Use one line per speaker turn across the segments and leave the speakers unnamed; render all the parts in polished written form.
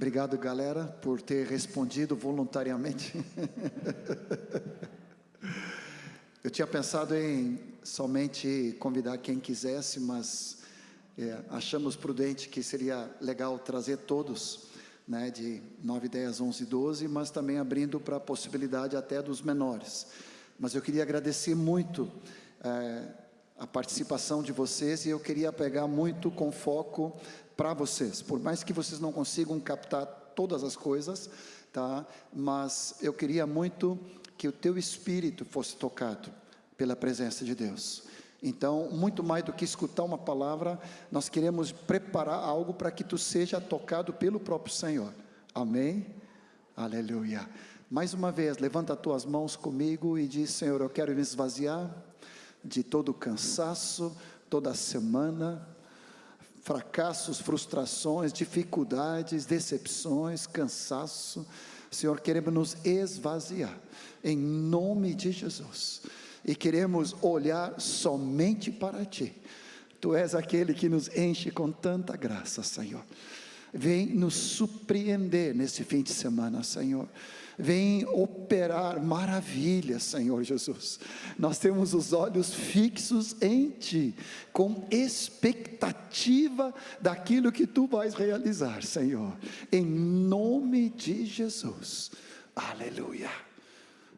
Obrigado, galera, por ter respondido voluntariamente. Eu tinha pensado em somente convidar quem quisesse, mas achamos prudente que seria legal trazer todos, né, de 9, 10, 11, 12, mas também abrindo para a possibilidade até dos menores. Mas eu queria agradecer muito a participação de vocês, e eu queria pegar muito com foco para vocês, por mais que vocês não consigam captar todas as coisas, tá? Mas eu queria muito que o teu espírito fosse tocado pela presença de Deus. Então, muito mais do que escutar uma palavra, nós queremos preparar algo para que tu seja tocado pelo próprio Senhor. Amém? Aleluia. Mais uma vez, levanta as tuas mãos comigo e diz: Senhor, eu quero me esvaziar de todo o cansaço, toda a semana, fracassos, frustrações, dificuldades, decepções, cansaço. Senhor, queremos nos esvaziar em nome de Jesus, e queremos olhar somente para Ti. Tu és aquele que nos enche com tanta graça, Senhor. Vem nos surpreender nesse fim de semana, Senhor. Vem operar maravilhas, Senhor Jesus. Nós temos os olhos fixos em Ti, com expectativa daquilo que Tu vais realizar, Senhor, em nome de Jesus. Aleluia.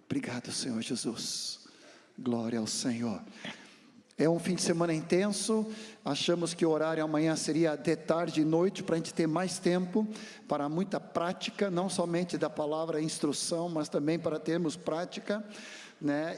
Obrigado, Senhor Jesus. Glória ao Senhor. É um fim de semana intenso. Achamos que o horário amanhã seria de tarde e noite, para a gente ter mais tempo para muita prática, não somente da palavra instrução, mas também para termos prática, né?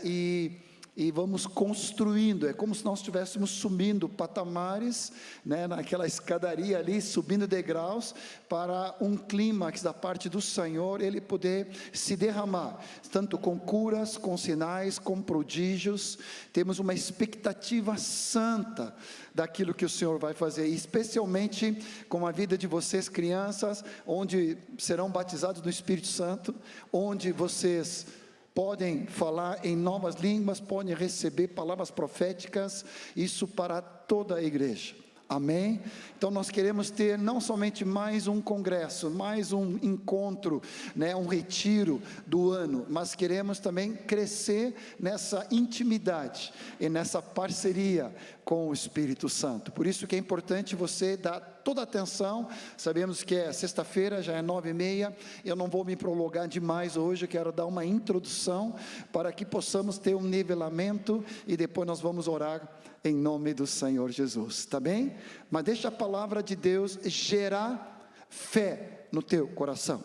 E vamos construindo, é como se nós estivéssemos subindo patamares, né, naquela escadaria ali, subindo degraus, para um clímax da parte do Senhor, Ele poder se derramar, tanto com curas, com sinais, com prodígios. Temos uma expectativa santa daquilo que o Senhor vai fazer, especialmente com a vida de vocês crianças, onde serão batizados no Espírito Santo, onde vocês podem falar em novas línguas, podem receber palavras proféticas, isso para toda a igreja. Amém? Então nós queremos ter não somente mais um congresso, mais um encontro, né, um retiro do ano, mas queremos também crescer nessa intimidade e nessa parceria com o Espírito Santo. Por isso que é importante você dar toda a atenção. Sabemos que é sexta-feira, já é 9h30, eu não vou me prolongar demais hoje, eu quero dar uma introdução, para que possamos ter um nivelamento, e depois nós vamos orar em nome do Senhor Jesus, tá bem? Mas deixa a palavra de Deus gerar fé no teu coração,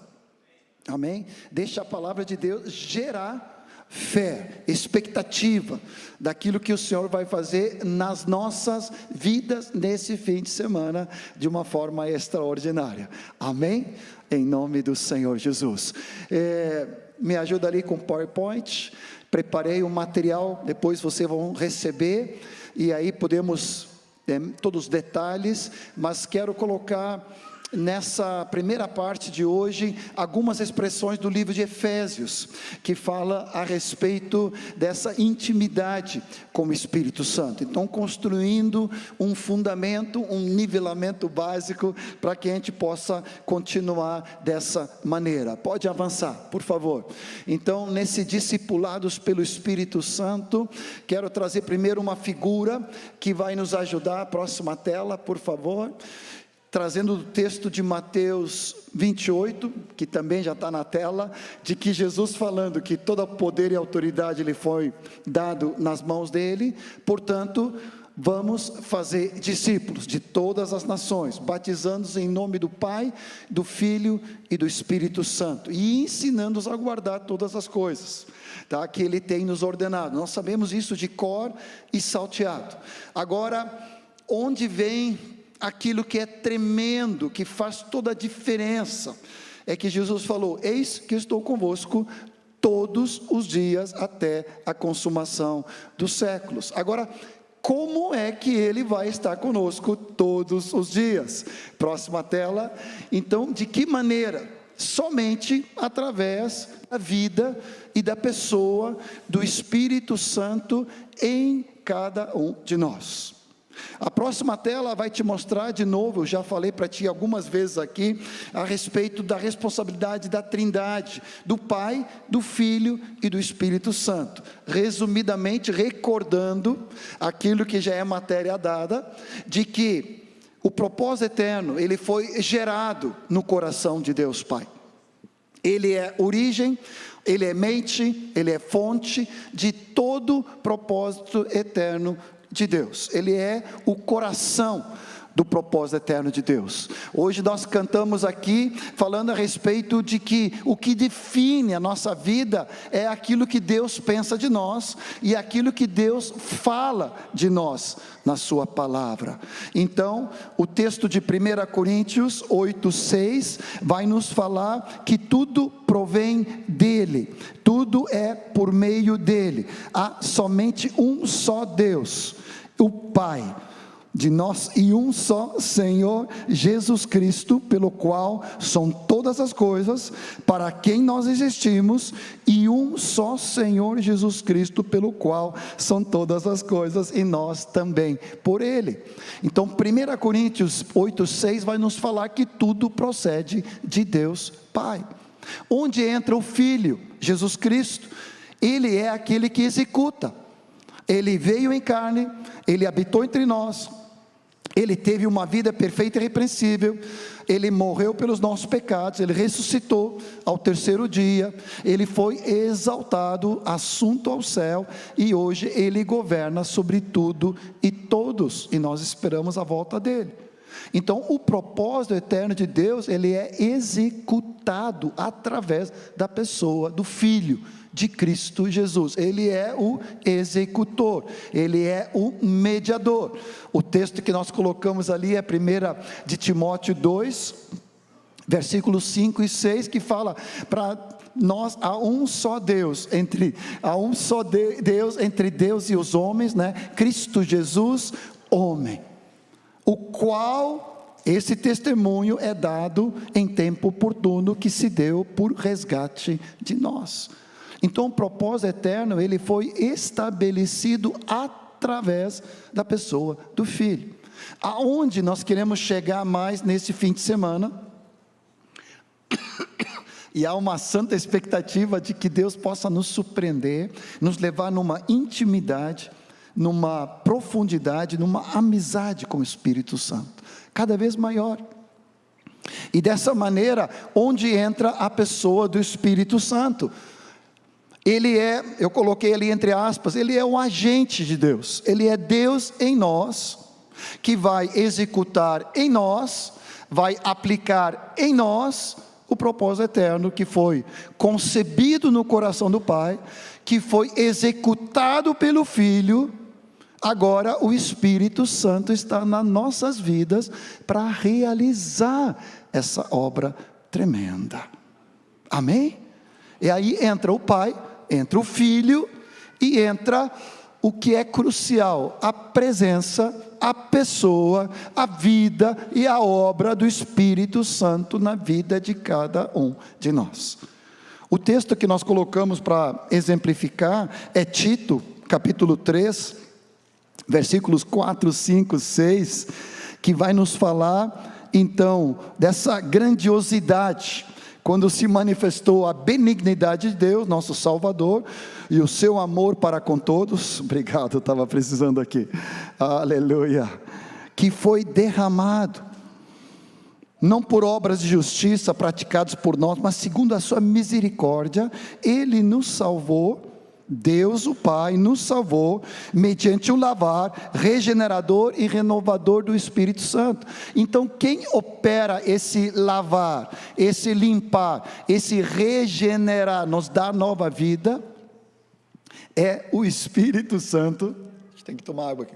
amém? Deixa a palavra de Deus gerar fé, expectativa daquilo que o Senhor vai fazer nas nossas vidas nesse fim de semana, de uma forma extraordinária, amém? Em nome do Senhor Jesus. Me ajuda ali com o PowerPoint. Preparei um material, depois vocês vão receber, e aí podemos, todos os detalhes, mas quero colocar nessa primeira parte de hoje algumas expressões do livro de Efésios, que fala a respeito dessa intimidade com o Espírito Santo. Então, construindo um fundamento, um nivelamento básico, para que a gente possa continuar dessa maneira. Pode avançar, por favor. Então, nesse discipulados pelo Espírito Santo, quero trazer primeiro uma figura que vai nos ajudar. Próxima tela, por favor. Trazendo o texto de Mateus 28, que também já está na tela, de que Jesus falando que todo poder e autoridade lhe foi dado nas mãos dele, portanto, vamos fazer discípulos de todas as nações, batizando-os em nome do Pai, do Filho e do Espírito Santo, e ensinando-os a guardar todas as coisas, tá, que Ele tem nos ordenado. Nós sabemos isso de cor e salteado. Agora, onde vem aquilo que é tremendo, que faz toda a diferença, é que Jesus falou: eis que estou convosco todos os dias até a consumação dos séculos. Agora, como é que Ele vai estar conosco todos os dias? Próxima tela. Então, de que maneira? Somente através da vida e da pessoa do Espírito Santo em cada um de nós. A próxima tela vai te mostrar de novo, eu já falei para ti algumas vezes aqui, a respeito da responsabilidade da Trindade, do Pai, do Filho e do Espírito Santo. Resumidamente, recordando aquilo que já é matéria dada, de que o propósito eterno, ele foi gerado no coração de Deus Pai. Ele é origem, ele é mente, ele é fonte de todo propósito eterno de Deus. Ele é o coração do propósito eterno de Deus. Hoje nós cantamos aqui falando a respeito de que o que define a nossa vida é aquilo que Deus pensa de nós e aquilo que Deus fala de nós na sua palavra. Então, o texto de 1 Coríntios 8:6 vai nos falar que tudo provém dele, tudo é por meio dele. Há somente um só Deus, o Pai de nós, e um só Senhor Jesus Cristo, pelo qual são todas as coisas, para quem nós existimos, e um só Senhor Jesus Cristo, pelo qual são todas as coisas, e nós também por Ele. Então 1 Coríntios 8:6 vai nos falar que tudo procede de Deus Pai. Onde entra o Filho, Jesus Cristo? Ele é aquele que executa. Ele veio em carne, Ele habitou entre nós, Ele teve uma vida perfeita e irrepreensível, Ele morreu pelos nossos pecados, Ele ressuscitou ao terceiro dia, Ele foi exaltado, assunto ao céu, e hoje Ele governa sobre tudo e todos, e nós esperamos a volta dEle. Então o propósito eterno de Deus, ele é executado através da pessoa do Filho de Cristo Jesus. Ele é o executor, ele é o mediador. O texto que nós colocamos ali é 1 de Timóteo 2, versículos 5 e 6, que fala para nós, há um só Deus entre Deus e os homens, né? Cristo Jesus, homem, o qual esse testemunho é dado em tempo oportuno, que se deu por resgate de nós. Então o propósito eterno, ele foi estabelecido através da pessoa do Filho. Aonde nós queremos chegar mais nesse fim de semana, e há uma santa expectativa de que Deus possa nos surpreender, nos levar numa intimidade, numa profundidade, numa amizade com o Espírito Santo, cada vez maior. E dessa maneira, onde entra a pessoa do Espírito Santo? Ele é, eu coloquei ali entre aspas, ele é um agente de Deus, ele é Deus em nós, que vai executar em nós, vai aplicar em nós o propósito eterno que foi concebido no coração do Pai, que foi executado pelo Filho. Agora o Espírito Santo está nas nossas vidas para realizar essa obra tremenda. Amém? E aí entra o Pai, entra o Filho, e entra o que é crucial: a presença, a pessoa, a vida e a obra do Espírito Santo na vida de cada um de nós. O texto que nós colocamos para exemplificar é Tito, capítulo 3, versículos 4, 5, 6, que vai nos falar então dessa grandiosidade, quando se manifestou a benignidade de Deus, nosso Salvador, e o seu amor para com todos. Obrigado, eu estava precisando aqui, aleluia, que foi derramado, não por obras de justiça praticadas por nós, mas segundo a sua misericórdia, Ele nos salvou. Deus o Pai nos salvou mediante o lavar regenerador e renovador do Espírito Santo. Então quem opera esse lavar, esse limpar, esse regenerar, nos dar nova vida, é o Espírito Santo. A gente tem que tomar água aqui.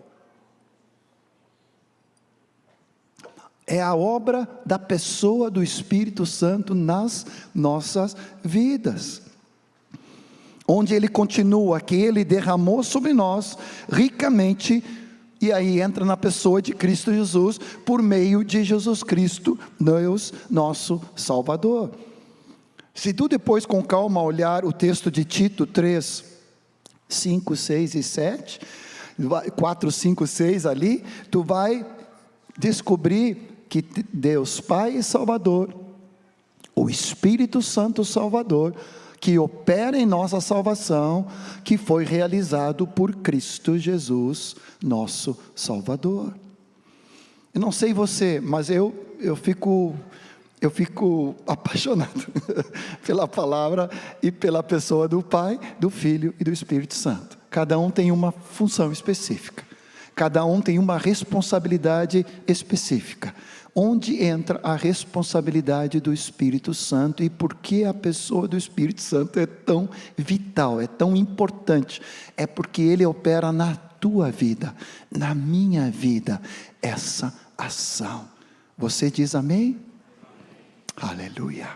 É a obra da pessoa do Espírito Santo nas nossas vidas, onde Ele continua, que Ele derramou sobre nós ricamente, e aí entra na pessoa de Cristo Jesus, por meio de Jesus Cristo, Deus nosso Salvador. Se tu depois com calma olhar o texto de Tito 3, 5, 6 e 7, 4, 5, 6 ali, tu vai descobrir que Deus Pai e Salvador, o Espírito Santo Salvador, que opera em nossa salvação, que foi realizado por Cristo Jesus, nosso Salvador. Eu não sei você, mas eu fico apaixonado pela palavra e pela pessoa do Pai, do Filho e do Espírito Santo. Cada um tem uma função específica, cada um tem uma responsabilidade específica. Onde entra a responsabilidade do Espírito Santo e por que a pessoa do Espírito Santo é tão vital, é tão importante? É porque ele opera na tua vida, na minha vida, essa ação. Você diz amém? Aleluia.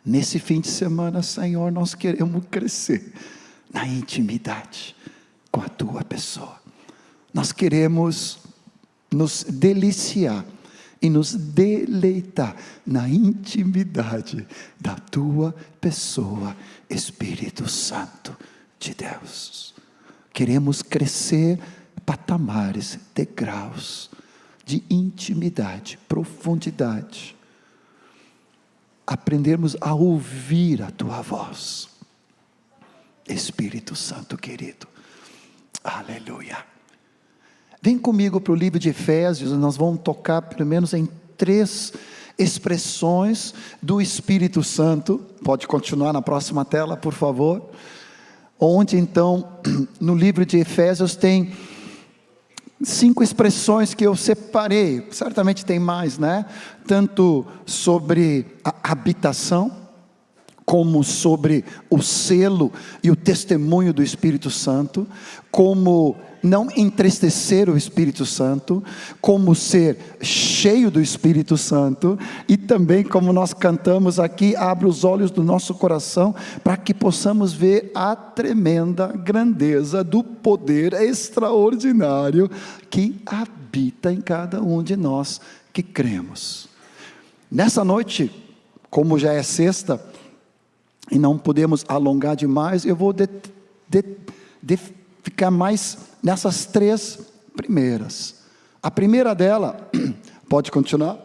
Nesse fim de semana, Senhor, nós queremos crescer na intimidade com a tua pessoa. Nós queremos nos deliciar e nos deleitar na intimidade da tua pessoa, Espírito Santo de Deus. Queremos crescer patamares, degraus de intimidade, profundidade. Aprendermos a ouvir a tua voz, Espírito Santo querido. Aleluia. Vem comigo para o livro de Efésios, nós vamos tocar pelo menos em 3 expressões do Espírito Santo. Pode continuar na próxima tela, por favor. Onde então, no livro de Efésios tem 5 expressões que eu separei, certamente tem mais, né? Tanto sobre a habitação, como sobre o selo e o testemunho do Espírito Santo, como não entristecer o Espírito Santo, como ser cheio do Espírito Santo, e também como nós cantamos aqui, abre os olhos do nosso coração, para que possamos ver a tremenda grandeza do poder extraordinário, que habita em cada um de nós que cremos. Nessa noite, como já é sexta, e não podemos alongar demais, eu vou ficar mais nessas 3 primeiras. A primeira dela, pode continuar,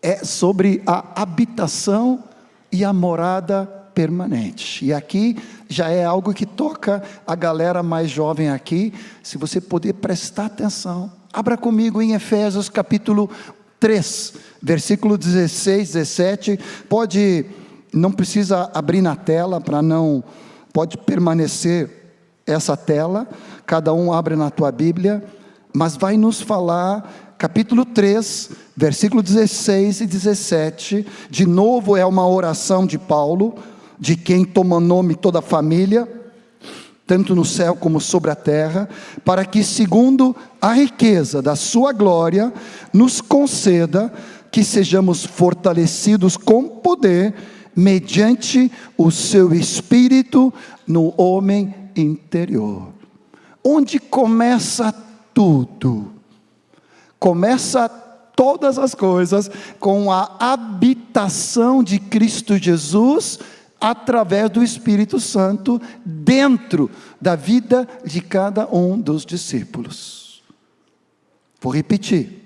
é sobre a habitação e a morada permanente. E aqui já é algo que toca a galera mais jovem aqui. Se você puder prestar atenção, abra comigo em Efésios capítulo 3, versículo 16, 17, não precisa abrir na tela, pode permanecer essa tela, cada um abre na tua Bíblia, mas vai nos falar, capítulo 3, versículo 16 e 17, de novo é uma oração de Paulo, de quem toma nome toda a família, tanto no céu como sobre a terra, para que segundo a riqueza da sua glória, nos conceda que sejamos fortalecidos com poder, mediante o seu Espírito no homem interior. Onde começa tudo? Começa todas as coisas com a habitação de Cristo Jesus, através do Espírito Santo, dentro da vida de cada um dos discípulos. Vou repetir.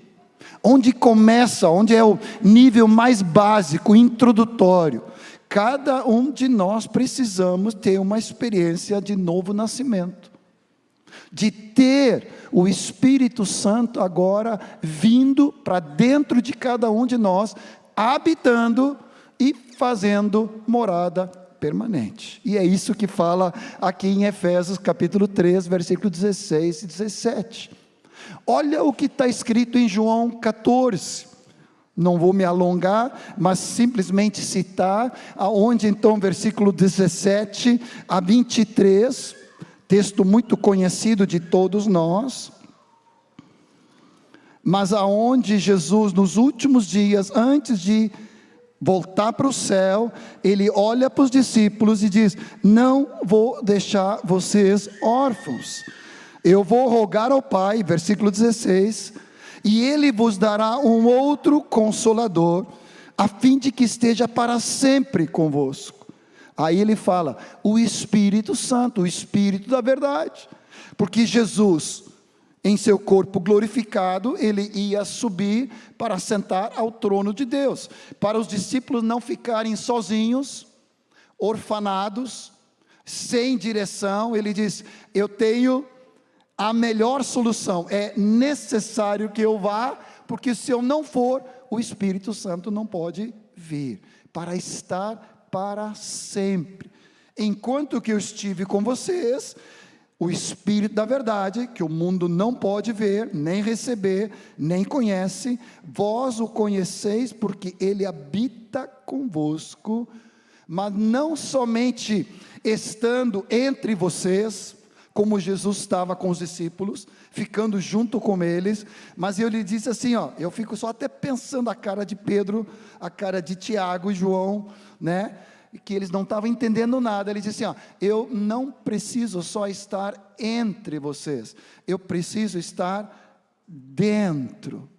Onde começa, onde é o nível mais básico, introdutório. Cada um de nós precisamos ter uma experiência de novo nascimento. De ter o Espírito Santo agora vindo para dentro de cada um de nós, habitando e fazendo morada permanente. E é isso que fala aqui em Efésios capítulo 3, versículo 16 e 17. Olha o que está escrito em João 14. Não vou me alongar, mas simplesmente citar, aonde então versículo 17 a 23, texto muito conhecido de todos nós, mas aonde Jesus nos últimos dias, antes de voltar para o céu, ele olha para os discípulos e diz: não vou deixar vocês órfãos, eu vou rogar ao Pai, versículo 16, e Ele vos dará um outro Consolador, a fim de que esteja para sempre convosco. Aí ele fala, o Espírito Santo, o Espírito da verdade, porque Jesus, em seu corpo glorificado, ele ia subir para sentar ao trono de Deus, para os discípulos não ficarem sozinhos, orfanados, sem direção. Ele diz, eu tenho a melhor solução, é necessário que eu vá, porque se eu não for, o Espírito Santo não pode vir, para estar para sempre. Enquanto que eu estive com vocês, o Espírito da verdade, que o mundo não pode ver, nem receber, nem conhece, vós o conheceis, porque ele habita convosco, mas não somente estando entre vocês, como Jesus estava com os discípulos, ficando junto com eles, mas eu lhe disse assim, eu fico só até pensando a cara de Pedro, a cara de Tiago e João, né, que eles não estavam entendendo nada. Ele disse assim, eu não preciso só estar entre vocês, eu preciso estar dentro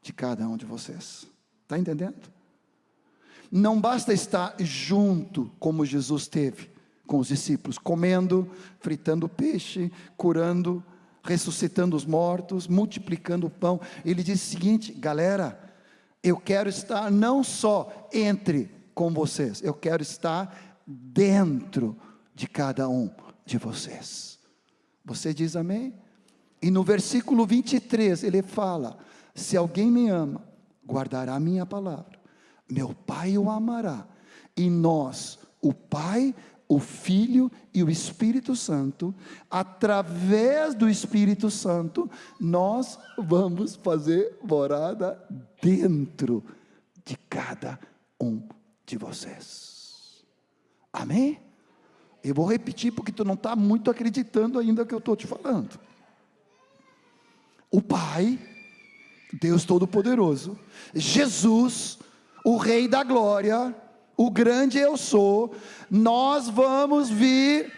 de cada um de vocês. Está entendendo? Não basta estar junto, como Jesus teve com os discípulos, comendo, fritando peixe, curando, ressuscitando os mortos, multiplicando o pão. Ele disse o seguinte, galera, eu quero estar não só entre com vocês, eu quero estar dentro de cada um de vocês. Você diz amém? E no versículo 23 ele fala, se alguém me ama, guardará a minha palavra, meu Pai o amará, e nós, o Pai, o Filho e o Espírito Santo, através do Espírito Santo, nós vamos fazer morada dentro de cada um de vocês. Amém? Eu vou repetir porque tu não está muito acreditando ainda que eu estou te falando. O Pai, Deus Todo-Poderoso, Jesus, o Rei da Glória, o grande eu sou, nós vamos vir,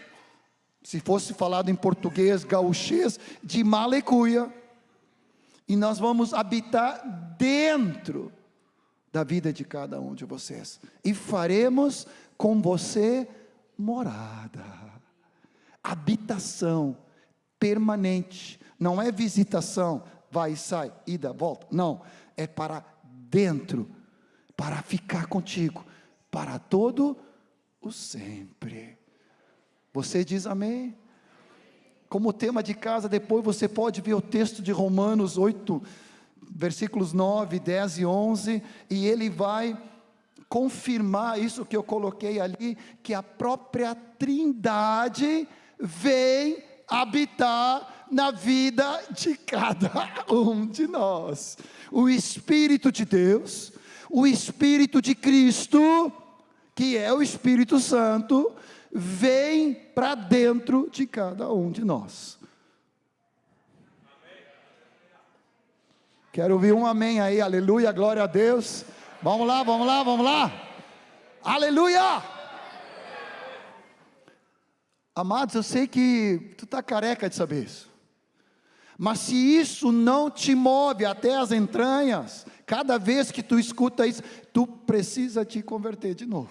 se fosse falado em português, gauchês, de Malecuia, e nós vamos habitar dentro da vida de cada um de vocês, e faremos com você morada, habitação permanente, não é visitação, vai e sai, ida, volta, não, é para dentro, para ficar contigo, para todo o sempre. Você diz amém? Como tema de casa, depois você pode ver o texto de Romanos 8, versículos 9, 10 e 11, e ele vai confirmar isso que eu coloquei ali, que a própria Trindade vem habitar na vida de cada um de nós. O Espírito de Deus, o Espírito de Cristo, que é o Espírito Santo, vem para dentro de cada um de nós. Quero ouvir um amém aí, aleluia, glória a Deus. Vamos lá, vamos lá, vamos lá. Aleluia! Amados, eu sei que tu está careca de saber isso, mas se isso não te move até as entranhas, cada vez que tu escuta isso, tu precisa te converter de novo,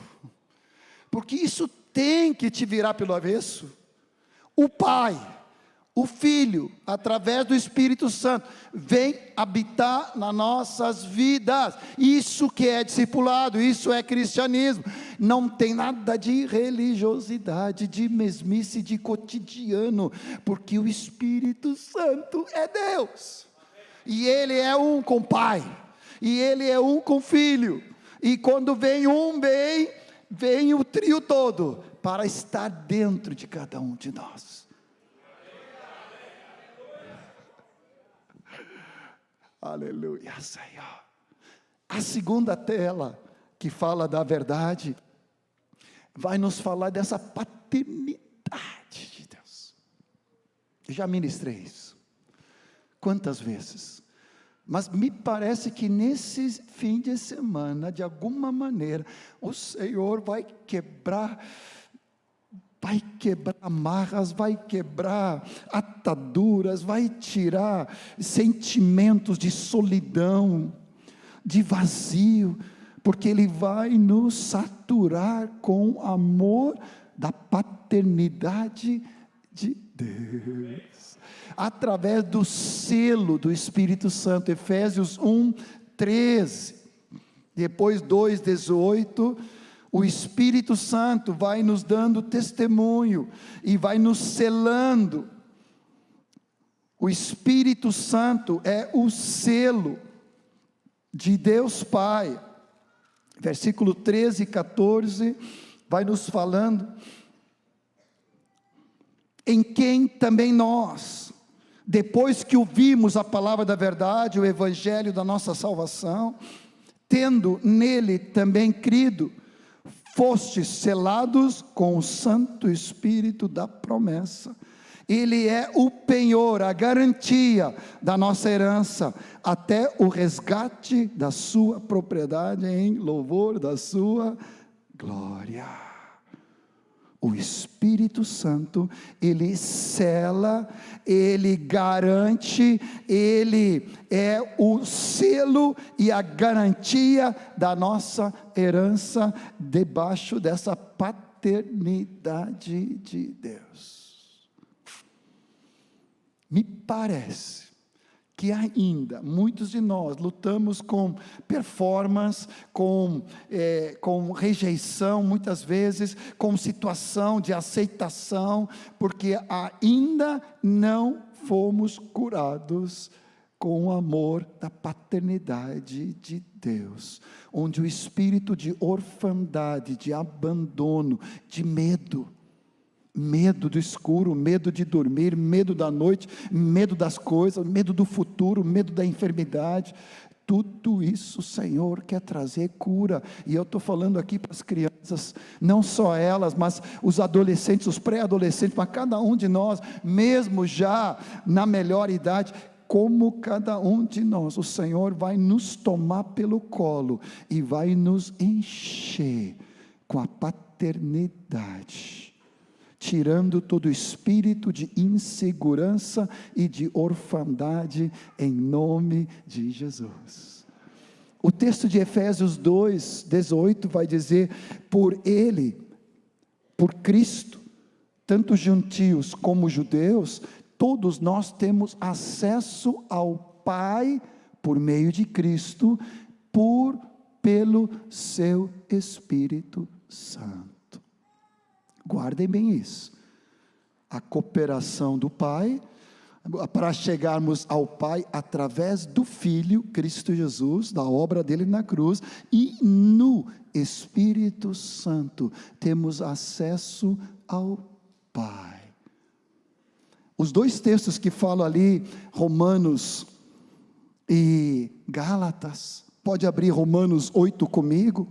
porque isso tem que te virar pelo avesso. O Pai, o Filho, através do Espírito Santo, vem habitar nas nossas vidas. Isso que é discipulado, isso é cristianismo. Não tem nada de religiosidade, de mesmice, de cotidiano, porque o Espírito Santo é Deus, e Ele é um com o Pai, e Ele é um com o Filho, e quando vem um, vem o trio todo, para estar dentro de cada um de nós. Aleluia, Senhor. A segunda tela, que fala da verdade, vai nos falar dessa paternidade de Deus. Eu já ministrei isso quantas vezes, mas me parece que nesse fim de semana, de alguma maneira, o Senhor vai quebrar amarras, vai quebrar ataduras, vai tirar sentimentos de solidão, de vazio,
porque Ele vai nos saturar com o amor da paternidade de Deus, através do selo do Espírito Santo. Efésios 1:13, depois 2:18, o Espírito Santo vai nos dando testemunho, e vai nos selando. O Espírito Santo é o selo de Deus Pai. Versículo 13 e 14, vai nos falando, em quem também nós, depois que ouvimos a palavra da verdade, o evangelho da nossa salvação, tendo nele também crido, fostes selados com o Santo Espírito da promessa. Ele é o penhor, a garantia da nossa herança, até o resgate da sua propriedade, em louvor da sua glória. O Espírito Santo, Ele sela, Ele garante, Ele é o selo e a garantia da nossa herança, debaixo dessa paternidade de Deus. Me parece que ainda muitos de nós lutamos com performance, com rejeição, muitas vezes com situação de aceitação, porque ainda não fomos curados com o amor da paternidade de Deus, onde o espírito de orfandade, de abandono, de medo do escuro, medo de dormir, medo da noite, medo das coisas, medo do futuro, medo da enfermidade, tudo isso o Senhor quer trazer cura. E eu estou falando aqui para as crianças, não só elas, mas os adolescentes, os pré-adolescentes, mas cada um de nós, mesmo já na melhor idade, como cada um de nós, o Senhor vai nos tomar pelo colo e vai nos encher com a paternidade, tirando todo espírito de insegurança e de orfandade, em nome de Jesus. O texto de Efésios 2:18 vai dizer, por Ele, por Cristo, tanto gentios como judeus, todos nós temos acesso ao Pai, por meio de Cristo, pelo seu Espírito Santo. Guardem bem isso, a cooperação do Pai, para chegarmos ao Pai, através do Filho, Cristo Jesus, da obra dele na cruz, e no Espírito Santo, temos acesso ao Pai. Os dois textos que falam ali, Romanos e Gálatas, pode abrir Romanos 8 comigo,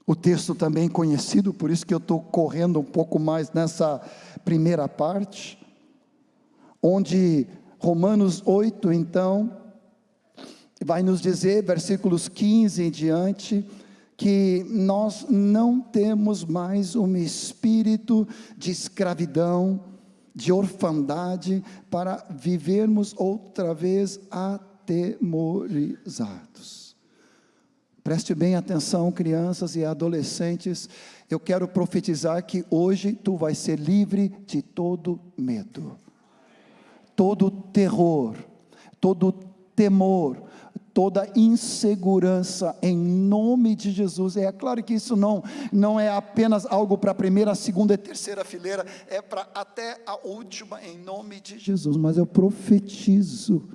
o texto também conhecido, por isso que eu estou correndo um pouco mais nessa primeira parte, onde Romanos 8, então, vai nos dizer, versículos 15 em diante, que nós não temos mais um espírito de escravidão, de orfandade, para vivermos outra vez atemorizados. Preste bem atenção, crianças e adolescentes, eu quero profetizar que hoje tu vais ser livre de todo medo, todo terror, todo temor, toda insegurança, em nome de Jesus. É claro que isso não é apenas algo para a primeira, segunda e terceira fileira, é para até a última, em nome de Jesus, mas eu profetizo,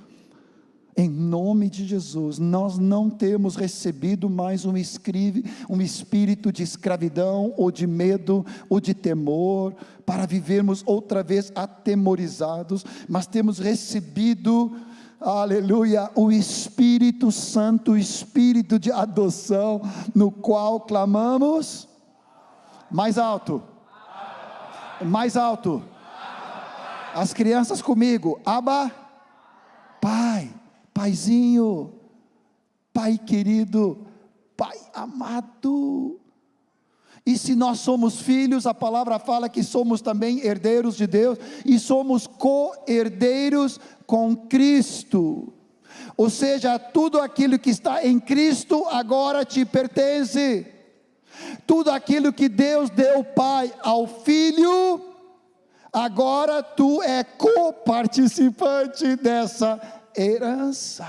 em nome de Jesus, nós não temos recebido mais um espírito de escravidão, ou de medo, ou de temor, para vivermos outra vez atemorizados, mas temos recebido, aleluia, o Espírito Santo, o Espírito de adoção, no qual clamamos, mais alto, mais alto, as crianças comigo, Abba, Pai, Paizinho, Pai querido, Pai amado. E se nós somos filhos, a palavra fala que somos também herdeiros de Deus, e somos co-herdeiros com Cristo. Ou seja, tudo aquilo que está em Cristo agora te pertence. Tudo aquilo que Deus deu, Pai, ao Filho, agora tu é co-participante dessa herança.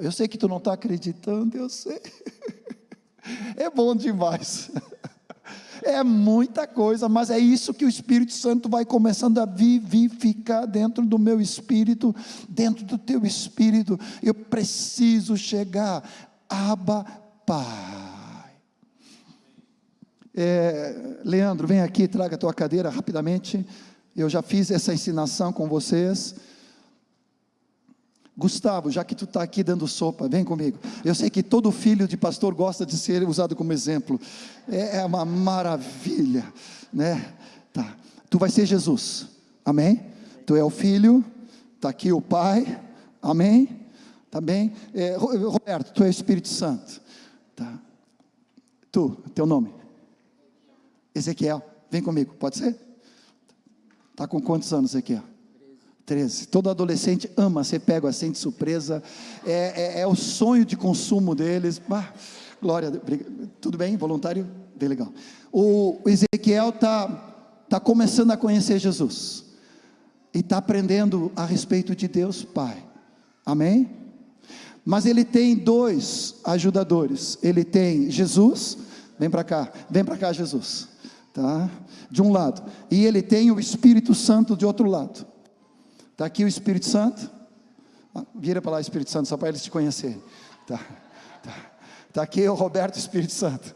Eu sei que tu não está acreditando, eu sei. É bom demais. É muita coisa, mas é isso que o Espírito Santo vai começando a vivificar dentro do meu espírito, dentro do teu espírito. Eu preciso chegar, Abba, Pai. Leandro, vem aqui, traga a tua cadeira rapidamente. Eu já fiz essa ensinação com vocês. Gustavo, já que tu está aqui dando sopa, vem comigo. Eu sei que todo filho de pastor gosta de ser usado como exemplo. É uma maravilha, né? Tá. Tu vai ser Jesus, amém? Tu é o filho, está aqui o pai, amém? Tá bem? Roberto, tu é o Espírito Santo, tá? Teu nome? Ezequiel, vem comigo, pode ser? Tá com quantos anos, Ezequiel? 13. Todo adolescente ama ser pego assim de surpresa, é o sonho de consumo deles. Glória, tudo bem, voluntário? Bem legal. O Ezequiel está começando a conhecer Jesus, e está aprendendo a respeito de Deus Pai, amém? Mas ele tem dois ajudadores, ele tem Jesus, vem para cá Jesus, tá? De um lado, e ele tem o Espírito Santo de outro lado. Está aqui o Espírito Santo, vira para lá, Espírito Santo, só para eles te conhecerem. Tá aqui o Roberto, Espírito Santo.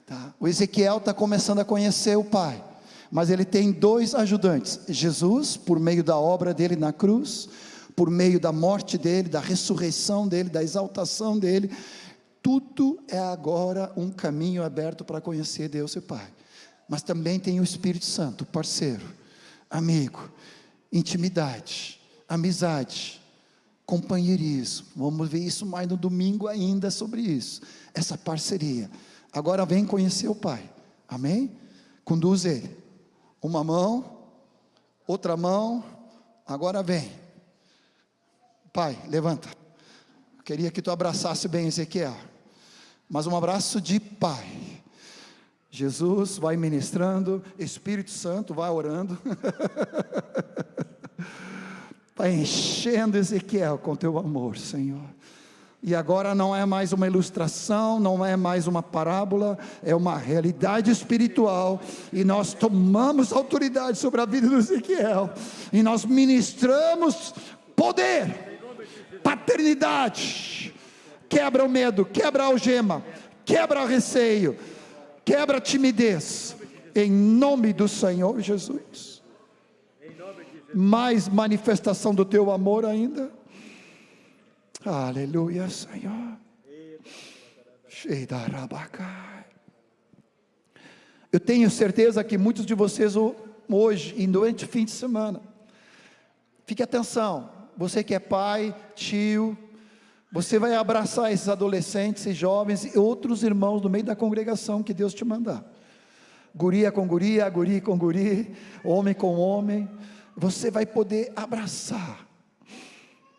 Tá. O Ezequiel está começando a conhecer o Pai, mas ele tem dois ajudantes: Jesus, por meio da obra dele na cruz, por meio da morte dele, da ressurreição dele, da exaltação dele. Tudo é agora um caminho aberto para conhecer Deus e Pai. Mas também tem o Espírito Santo, parceiro, amigo, intimidade, amizade, companheirismo. Vamos ver isso mais no domingo ainda, sobre isso, essa parceria. Agora vem conhecer o Pai, amém? Conduz ele, uma mão, outra mão, agora vem. Pai, levanta. Eu queria que tu abraçasse bem Ezequiel, mas um abraço de pai. Jesus vai ministrando, Espírito Santo vai orando, vai enchendo Ezequiel com teu amor, Senhor. E agora não é mais uma ilustração, não é mais uma parábola, é uma realidade espiritual, e nós tomamos autoridade sobre a vida do Ezequiel, e nós ministramos poder, paternidade. Quebra o medo, quebra a algema, quebra o receio, quebra a timidez, em nome do Senhor Jesus. Mais manifestação do teu amor ainda. Aleluia, Senhor. Eu tenho certeza que muitos de vocês hoje e durante o fim de semana, fique atenção, você que é pai, tio, você vai abraçar esses adolescentes e jovens e outros irmãos no meio da congregação que Deus te mandar. Guria com guria, guri com guri, homem com homem. Você vai poder abraçar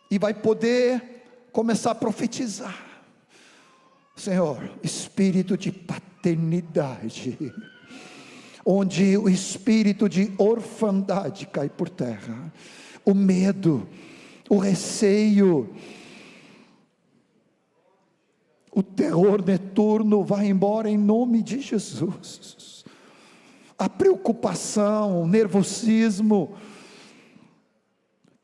e vai poder começar a profetizar. Senhor, espírito de paternidade, onde o espírito de orfandade cai por terra, o medo, o receio, o terror noturno vai embora em nome de Jesus. A preocupação, o nervosismo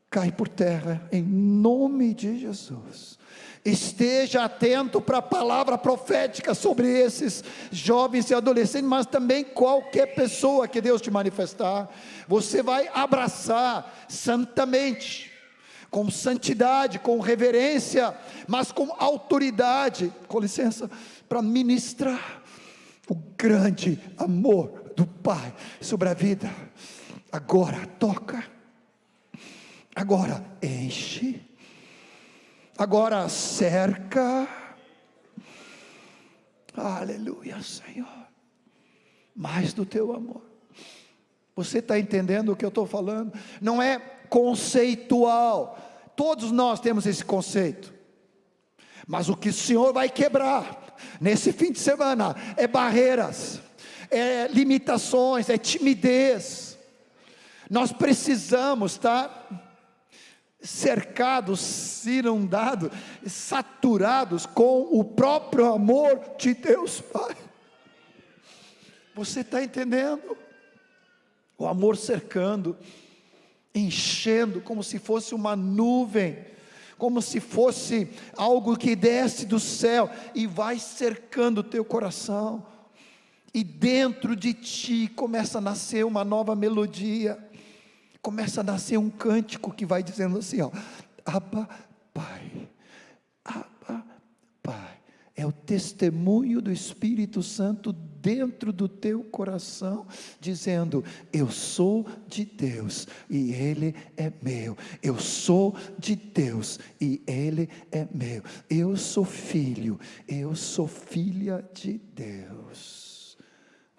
cai por terra em nome de Jesus. Esteja atento para a palavra profética sobre esses jovens e adolescentes, mas também qualquer pessoa que Deus te manifestar, você vai abraçar santamente, com santidade, com reverência, mas com autoridade, com licença, para ministrar o grande amor do Pai sobre a vida. Agora toca, agora enche, agora cerca. Aleluia, Senhor, mais do teu amor. Você está entendendo o que eu estou falando? Não é conceitual, Todos nós temos esse conceito. Mas o que o Senhor vai quebrar nesse fim de semana é barreiras, é limitações, é timidez. Nós precisamos estar cercados, inundados, saturados com o próprio amor de Deus Pai. Você está entendendo? O amor cercando, enchendo, como se fosse uma nuvem, como se fosse algo que desce do céu e vai cercando o teu coração, e dentro de ti começa a nascer uma nova melodia, começa a nascer um cântico que vai dizendo assim, ó, Abba Pai, Abba Pai. É o testemunho do Espírito Santo dentro do teu coração, dizendo, eu sou de Deus e Ele é meu, eu sou de Deus e Ele é meu, eu sou filho, eu sou filha de Deus.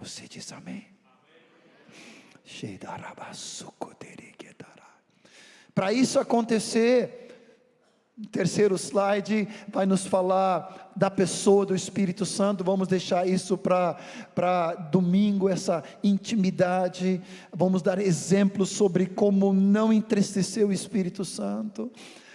Você diz amém? Para isso acontecer, o terceiro slide vai nos falar da pessoa do Espírito Santo. Vamos deixar isso para domingo, essa intimidade. Vamos dar exemplos sobre como não entristecer o Espírito Santo.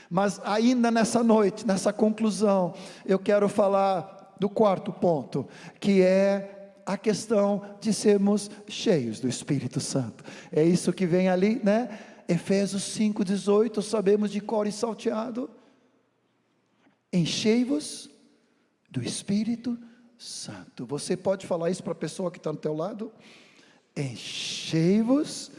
Mas ainda nessa noite, nessa conclusão, eu quero falar do quarto ponto, que é a questão de sermos cheios do Espírito Santo. É isso que vem ali, né? Efésios 5,18, sabemos de cor e salteado. Enchei-vos do Espírito Santo. Você pode falar isso para a pessoa que está do teu lado? Enchei-vos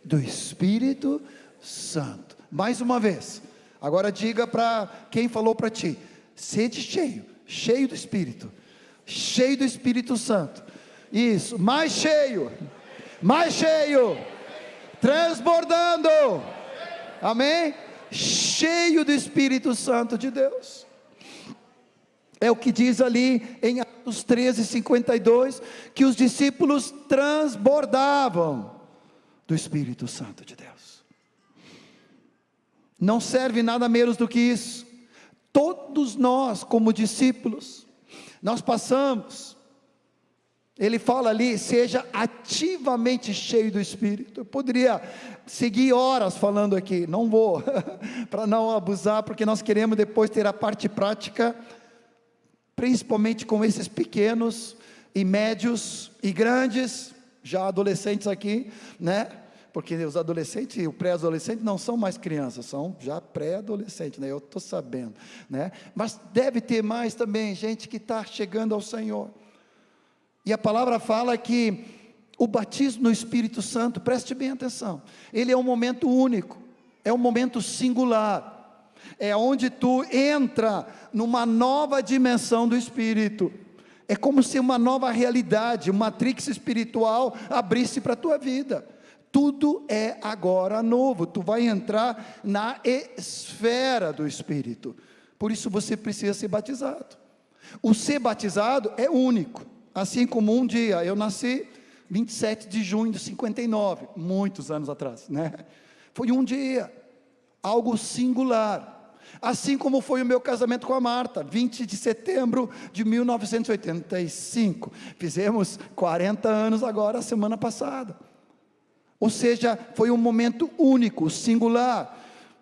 do Espírito Santo. Mais uma vez, agora diga para quem falou para ti, sede cheio, cheio do Espírito Santo. Isso, mais cheio, transbordando, amém? Cheio do Espírito Santo de Deus. É o que diz ali em Atos 13:52, que os discípulos transbordavam do Espírito Santo de Deus. Não serve nada menos do que isso. Todos nós, como discípulos, nós passamos, ele fala ali, seja ativamente cheio do Espírito. Eu poderia seguir horas falando aqui, não vou, para não abusar, porque nós queremos depois ter a parte prática, principalmente com esses pequenos e médios e grandes, já adolescentes aqui, né? Porque os adolescentes e o pré-adolescente não são mais crianças, são já pré-adolescentes, né? Eu estou sabendo, né? Mas deve ter mais também gente que está chegando ao Senhor. E a palavra fala que o batismo no Espírito Santo, preste bem atenção, ele é um momento único, é um momento singular, é onde tu entra numa nova dimensão do Espírito, é como se uma nova realidade, uma matrix espiritual abrisse para a tua vida, tudo é agora novo, tu vai entrar na esfera do Espírito, por isso você precisa ser batizado. O ser batizado é único, assim como um dia, eu nasci 27 de junho de 59, muitos anos atrás, né? Foi um dia, algo singular, assim como foi o meu casamento com a Marta, 20 de setembro de 1985, fizemos 40 anos agora, semana passada, ou seja, foi um momento único, singular.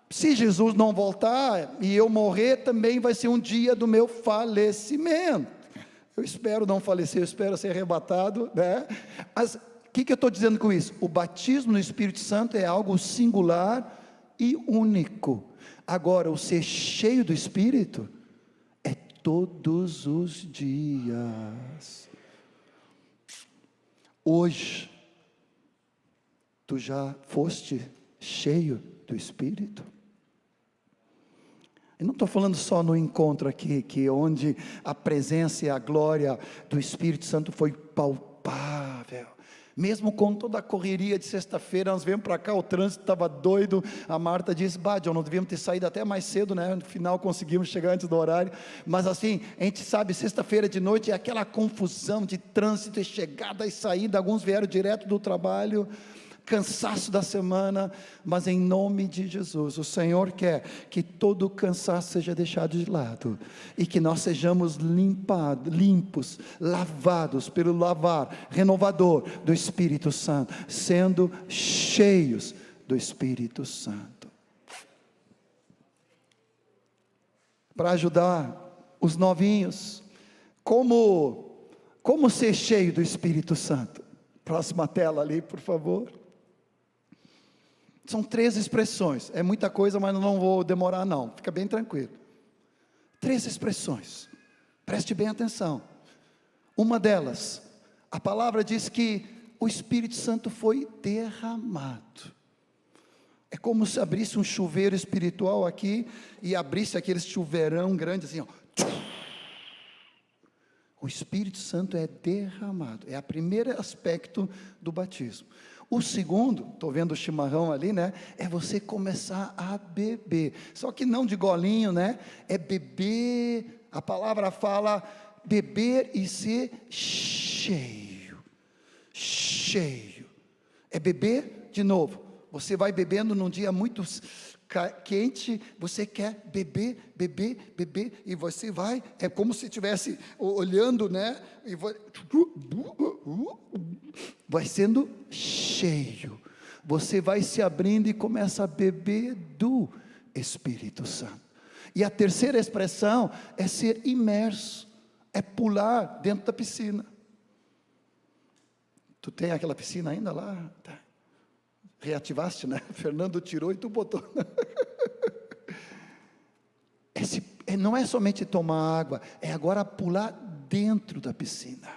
Se Jesus não voltar, e eu morrer, também vai ser um dia do meu falecimento. Eu espero não falecer, eu espero ser arrebatado, né? Mas o que eu estou dizendo com isso? O batismo no Espírito Santo é algo singular e único. Agora, o ser cheio do Espírito é todos os dias. Hoje, tu já foste cheio do Espírito? Eu não estou falando só no encontro aqui, que onde a presença e a glória do Espírito Santo foi palpável, mesmo com toda a correria de sexta-feira, nós viemos para cá, o trânsito estava doido, a Marta disse, John, nós devíamos ter saído até mais cedo, né? No final conseguimos chegar antes do horário, mas assim, a gente sabe, sexta-feira de noite é aquela confusão de trânsito, e chegada e saída, alguns vieram direto do trabalho, cansaço da semana, mas em nome de Jesus, o Senhor quer que todo o cansaço seja deixado de lado, e que nós sejamos limpos, lavados pelo lavar renovador do Espírito Santo, sendo cheios do Espírito Santo. Para ajudar os novinhos, como ser cheio do Espírito Santo? Próxima tela ali, por favor. São 3 expressões, é muita coisa, mas não vou demorar não, fica bem tranquilo. 3 expressões, preste bem atenção. Uma delas, a palavra diz que o Espírito Santo foi derramado. É como se abrisse um chuveiro espiritual aqui, e abrisse aquele chuveirão grande assim, ó. O Espírito Santo é derramado, é o primeiro aspecto do batismo. O segundo, estou vendo o chimarrão ali, né? É você começar a beber, só que não de golinho, né? É beber, a palavra fala, beber e ser cheio, é beber de novo. Você vai bebendo num dia muito quente, você quer beber, e você é como se estivesse olhando, né? E vai sendo cheio, você vai se abrindo e começa a beber do Espírito Santo. E a terceira expressão é ser imerso, é pular dentro da piscina. Tu tem aquela piscina ainda lá? Tá. Reativaste, né? Fernando tirou e tu botou. Não é somente tomar água, é agora pular dentro da piscina.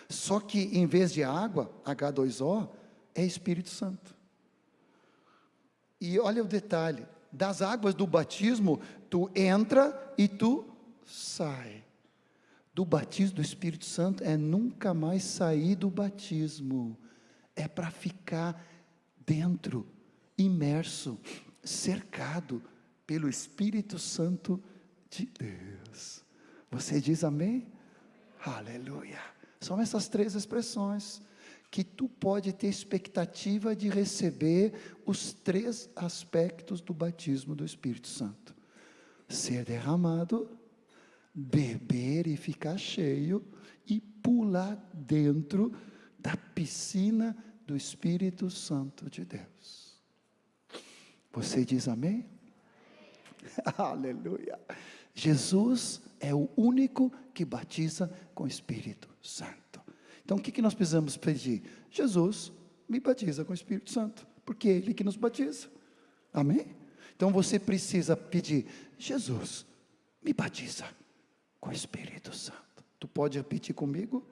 Só que em vez de água, H2O, é Espírito Santo. E olha o detalhe, das águas do batismo, tu entra e tu sai. Do batismo do Espírito Santo é nunca mais sair do batismo, é para ficar dentro, imerso, cercado pelo Espírito Santo de Deus. Você diz amém? Aleluia. São essas 3 expressões que tu pode ter expectativa de receber os 3 aspectos do batismo do Espírito Santo: ser derramado, beber e ficar cheio, e pular dentro da piscina do Espírito Santo de Deus. Você diz amém? Aleluia. Jesus é o único que batiza com o Espírito Santo. Então o que nós precisamos pedir? Jesus, me batiza com o Espírito Santo, porque é Ele que nos batiza. Amém? Então você precisa pedir: Jesus, me batiza com o Espírito Santo. Tu pode repetir comigo?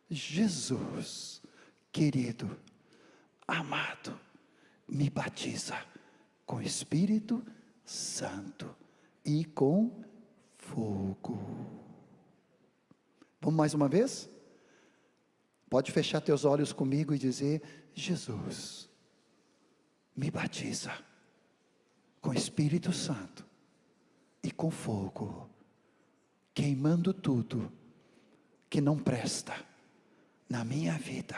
Jesus, querido, amado, me batiza com o Espírito Santo e com fogo. Vamos mais uma vez? Pode fechar teus olhos comigo e dizer: Jesus, me batiza com o Espírito Santo e com fogo, queimando tudo que não presta na minha vida.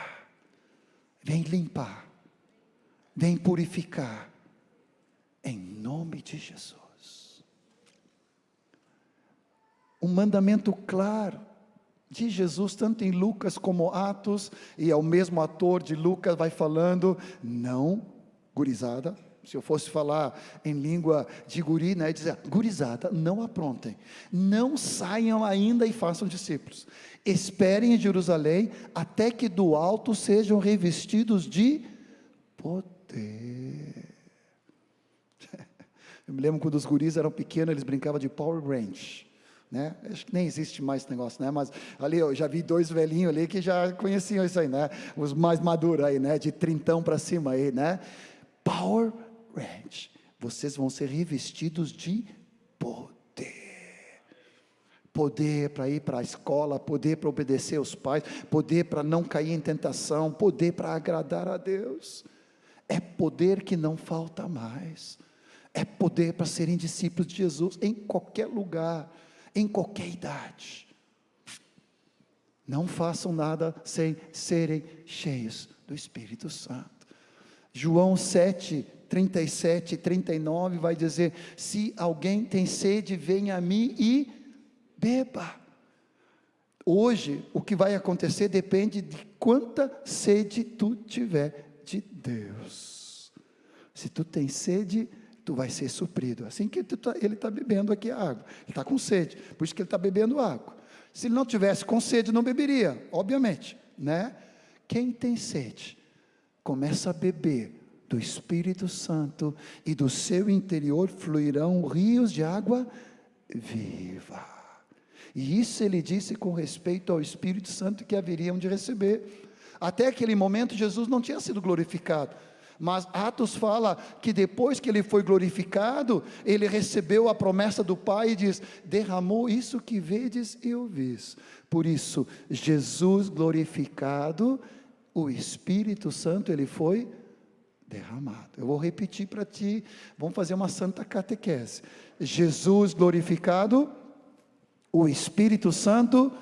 Vem limpar, vem purificar, em nome de Jesus. Um mandamento claro de Jesus, tanto em Lucas como Atos, e é o mesmo ator de Lucas, vai falando: não, gurizada, se eu fosse falar em língua de guri, né, dizer: gurizada, não aprontem, não saiam ainda e façam discípulos, esperem em Jerusalém, até que do alto sejam revestidos de poder. Eu me lembro quando os guris eram pequenos, eles brincavam de Power Ranch, né? Acho que nem existe mais esse negócio, né? Mas ali eu já vi 2 velhinhos ali que já conheciam isso aí, né? Os mais maduros aí, né? De 30 para cima aí, né? Power Ranch. Vocês vão ser revestidos de poder. Poder para ir para a escola, poder para obedecer aos pais, poder para não cair em tentação, poder para agradar a Deus. É poder que não falta mais. É poder para serem discípulos de Jesus em qualquer lugar, em qualquer idade. Não façam nada sem serem cheios do Espírito Santo. João 7, 37 e 39 vai dizer: se alguém tem sede, venha a mim e beba. Hoje, o que vai acontecer depende de quanta sede tu tiver de Deus. Se tu tem sede, tu vai ser suprido. Assim que ele está bebendo aqui a água, ele está com sede, por isso que ele está bebendo água. Se ele não tivesse com sede, não beberia, obviamente, né? Quem tem sede, começa a beber do Espírito Santo, e do seu interior fluirão rios de água viva. E isso ele disse com respeito ao Espírito Santo que haveriam de receber. Até aquele momento Jesus não tinha sido glorificado, mas Atos fala que depois que ele foi glorificado, ele recebeu a promessa do Pai e diz: derramou isso que vedes e ouvis. Por isso, Jesus glorificado, o Espírito Santo, ele foi derramado. Eu vou repetir para ti, vamos fazer uma santa catequese. Jesus glorificado, o Espírito Santo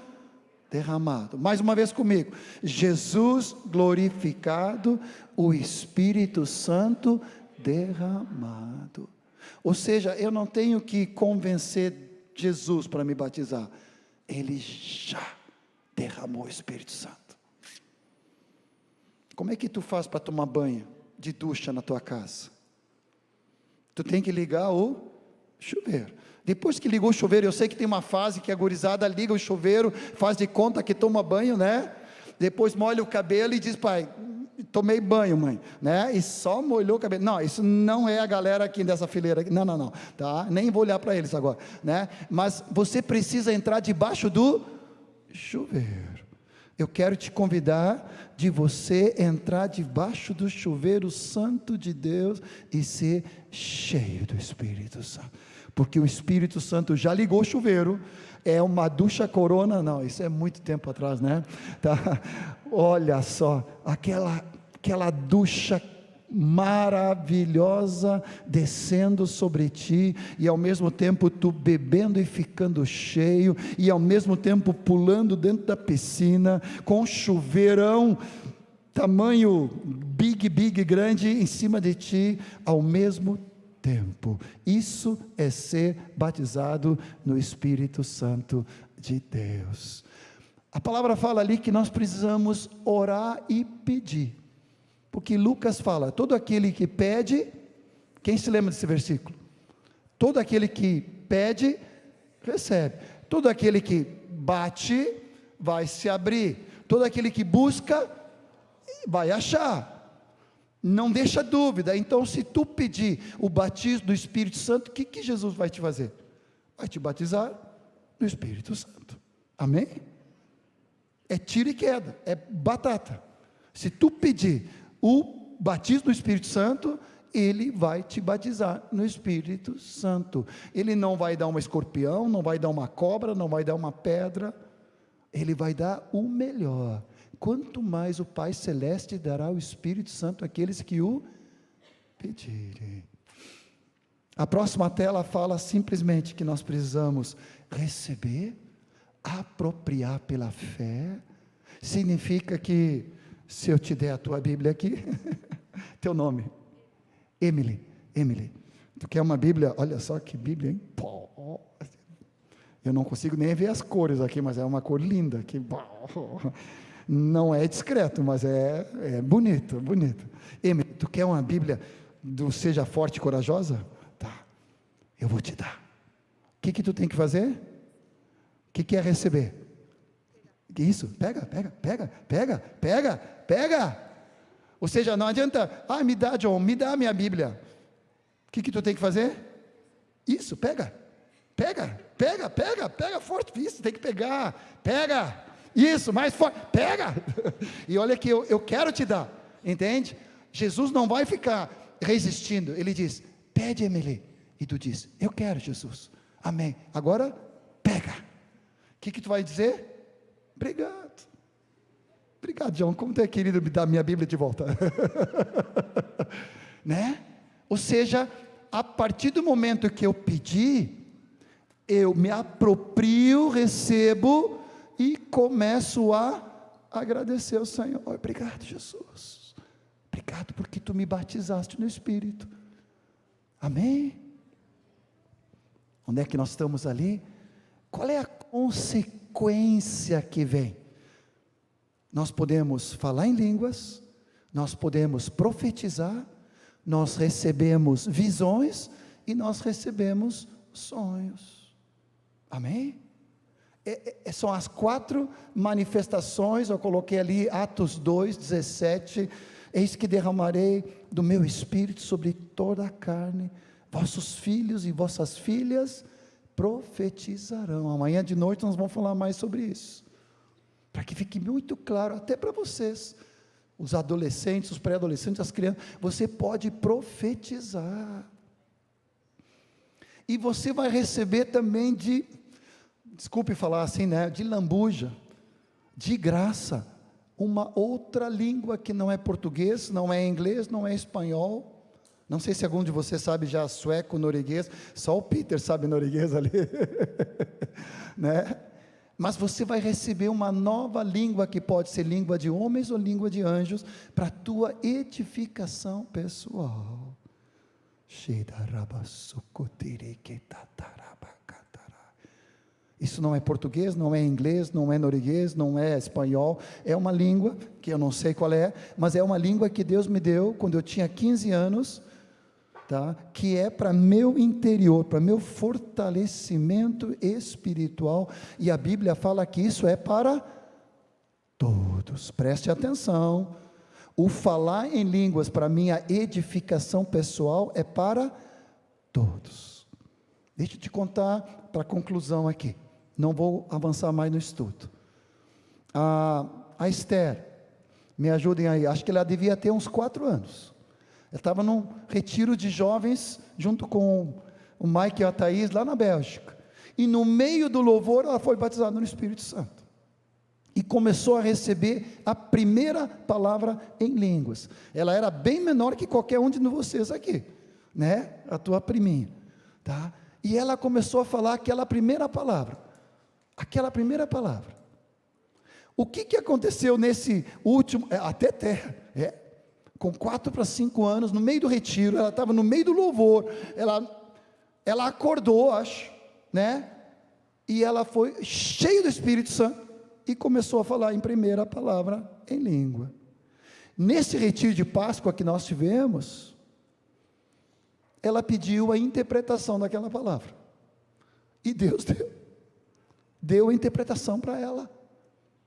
derramado. Mais uma vez comigo. Jesus glorificado, o Espírito Santo derramado. Ou seja, eu não tenho que convencer Jesus para me batizar. Ele já derramou o Espírito Santo. Como é que tu faz para tomar banho de ducha na tua casa? Tu tem que ligar o chuveiro. Depois que ligou o chuveiro, eu sei que tem uma fase que a gurizada liga o chuveiro, faz de conta que toma banho, né? Depois molha o cabelo e diz: pai, tomei banho, mãe, né? E só molhou o cabelo. Não, isso não é a galera aqui dessa fileira aqui. Não, tá? Nem vou olhar para eles agora, né? Mas você precisa entrar debaixo do chuveiro. Eu quero te convidar de você entrar debaixo do chuveiro santo de Deus e ser cheio do Espírito Santo, porque o Espírito Santo já ligou o chuveiro. É uma ducha corona, não, isso é muito tempo atrás, né? Tá? Olha só, aquela ducha maravilhosa descendo sobre ti, e ao mesmo tempo tu bebendo e ficando cheio, e ao mesmo tempo pulando dentro da piscina, com um chuveirão, tamanho big grande em cima de ti, ao mesmo tempo. Isso é ser batizado no Espírito Santo de Deus. A palavra fala ali que nós precisamos orar e pedir, porque Lucas fala: todo aquele que pede, quem se lembra desse versículo? Todo aquele que pede, recebe. Todo aquele que bate, vai se abrir. Todo aquele que busca, vai achar. Não deixa dúvida. Então, se tu pedir o batismo do Espírito Santo, o que Jesus vai te fazer? Vai te batizar no Espírito Santo. Amém? É tiro e queda, é batata. Se tu pedir o batismo do Espírito Santo, ele vai te batizar no Espírito Santo. Ele não vai dar um escorpião, não vai dar uma cobra, não vai dar uma pedra. Ele vai dar o melhor. Quanto mais o Pai Celeste dará o Espírito Santo àqueles que o pedirem. A próxima tela fala simplesmente que nós precisamos receber, apropriar pela fé. Significa que, se eu te der a tua Bíblia aqui, teu nome, Emily, tu quer uma Bíblia? Olha só que Bíblia, hein? Eu não consigo nem ver as cores aqui, mas é uma cor linda, que não é discreto, mas é bonito. Emily, tu quer uma Bíblia do Seja Forte e Corajosa? Tá, eu vou te dar. O que tu tem que fazer? O que é receber? Que isso? Pega. Ou seja, não adianta: me dá, John, me dá a minha Bíblia. O que tu tem que fazer? Isso, pega forte, isso, tem que pegar, pega, isso, mais forte, pega, e olha que eu quero te dar, entende? Jesus não vai ficar resistindo, ele diz: pede, Emily, e tu diz: eu quero, Jesus, amém, agora pega. O que tu vai dizer? Obrigado, John, como tu é querido me dar minha Bíblia de volta. Né? Ou seja, a partir do momento que eu pedi, eu me aproprio, recebo e começo a agradecer ao Senhor. Obrigado, Jesus. obrigado porque tu me batizaste no Espírito. Amém? Onde é que nós estamos ali? Qual é a consequência que vem? Nós podemos falar em línguas, nós podemos profetizar, nós recebemos visões e nós recebemos sonhos. Amém? São as 4 manifestações. Eu coloquei ali Atos 2:17, eis que derramarei do meu Espírito sobre toda a carne, vossos filhos e vossas filhas profetizarão. Amanhã de noite nós vamos falar mais sobre isso, para que fique muito claro, até para vocês, os adolescentes, os pré-adolescentes, as crianças, você pode profetizar, e você vai receber também desculpe falar assim, né, de lambuja, de graça, uma outra língua que não é português, não é inglês, não é espanhol. Não sei se algum de vocês sabe já sueco, norueguês, só o Peter sabe norueguês ali, né? Mas você vai receber uma nova língua, que pode ser língua de homens ou língua de anjos, para a tua edificação pessoal. Isso não é português, não é inglês, não é norueguês, não é espanhol, é uma língua, que eu não sei qual é, mas é uma língua que Deus me deu, quando eu tinha 15 anos, tá? Que é para meu interior, para meu fortalecimento espiritual, e a Bíblia fala que isso é para todos, preste atenção, o falar em línguas para minha edificação pessoal é para todos. Deixa eu te contar, para a conclusão aqui, não vou avançar mais no estudo. A Esther, me ajudem aí, acho que ela devia ter uns 4 anos, ela estava num retiro de jovens, junto com o Mike e a Thaís, lá na Bélgica, e no meio do louvor, ela foi batizada no Espírito Santo, e começou a receber a primeira palavra em línguas. Ela era bem menor que qualquer um de vocês aqui, né, a tua priminha, tá? E ela começou a falar aquela primeira palavra, o que aconteceu nesse último, com 4 para 5 anos, no meio do retiro, ela estava no meio do louvor, ela acordou, acho, né, e ela foi cheia do Espírito Santo, e começou a falar em primeira palavra em língua. Nesse retiro de Páscoa que nós tivemos, ela pediu a interpretação daquela palavra, e Deus deu a interpretação para ela,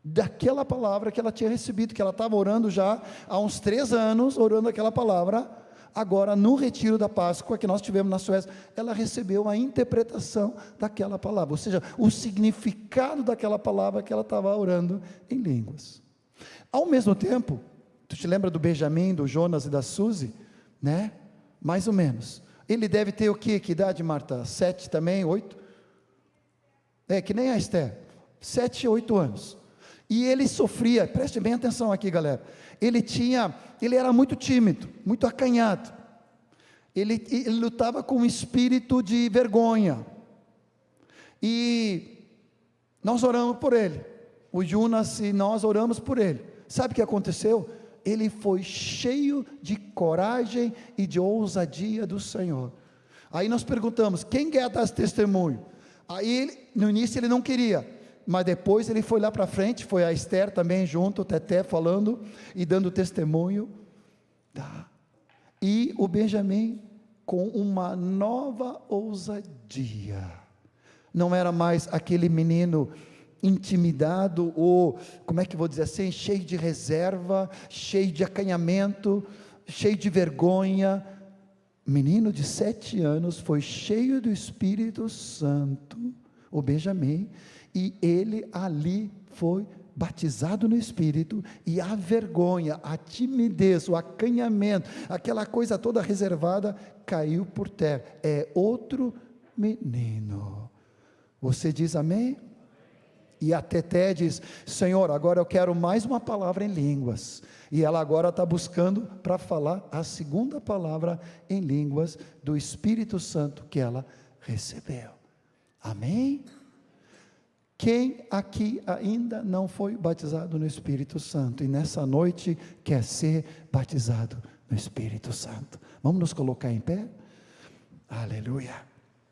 daquela palavra que ela tinha recebido, que ela estava orando já há uns 3 anos, orando aquela palavra. Agora no retiro da Páscoa que nós tivemos na Suécia, ela recebeu a interpretação daquela palavra, ou seja, o significado daquela palavra que ela estava orando em línguas. Ao mesmo tempo, tu te lembra do Benjamin, do Jonas e da Suzy, né? Mais ou menos, ele deve ter o quê? Que idade, Marta? 7 também, 8? Que nem a Esther, 7, 8 anos, e ele sofria, preste bem atenção aqui, galera, ele era muito tímido, muito acanhado, ele lutava com um espírito de vergonha, e nós oramos por ele, o Jonas e nós oramos por ele. Sabe o que aconteceu? Ele foi cheio de coragem e de ousadia do Senhor. Aí nós perguntamos, quem quer dar esse testemunho? Aí no início ele não queria, mas depois ele foi lá para frente, foi a Esther também junto, o Teté falando e dando testemunho, tá? E o Benjamin com uma nova ousadia, não era mais aquele menino intimidado, ou como é que vou dizer assim, cheio de reserva, cheio de acanhamento, cheio de vergonha. Menino de 7 anos foi cheio do Espírito Santo, o Benjamin, e ele ali foi batizado no Espírito, e a vergonha, a timidez, o acanhamento, aquela coisa toda reservada, caiu por terra. É outro menino. Você diz amém? E a Teté diz, Senhor, agora eu quero mais uma palavra em línguas, e ela agora está buscando para falar a segunda palavra em línguas do Espírito Santo que ela recebeu. Amém? Quem aqui ainda não foi batizado no Espírito Santo e nessa noite quer ser batizado no Espírito Santo? Vamos nos colocar em pé? Aleluia.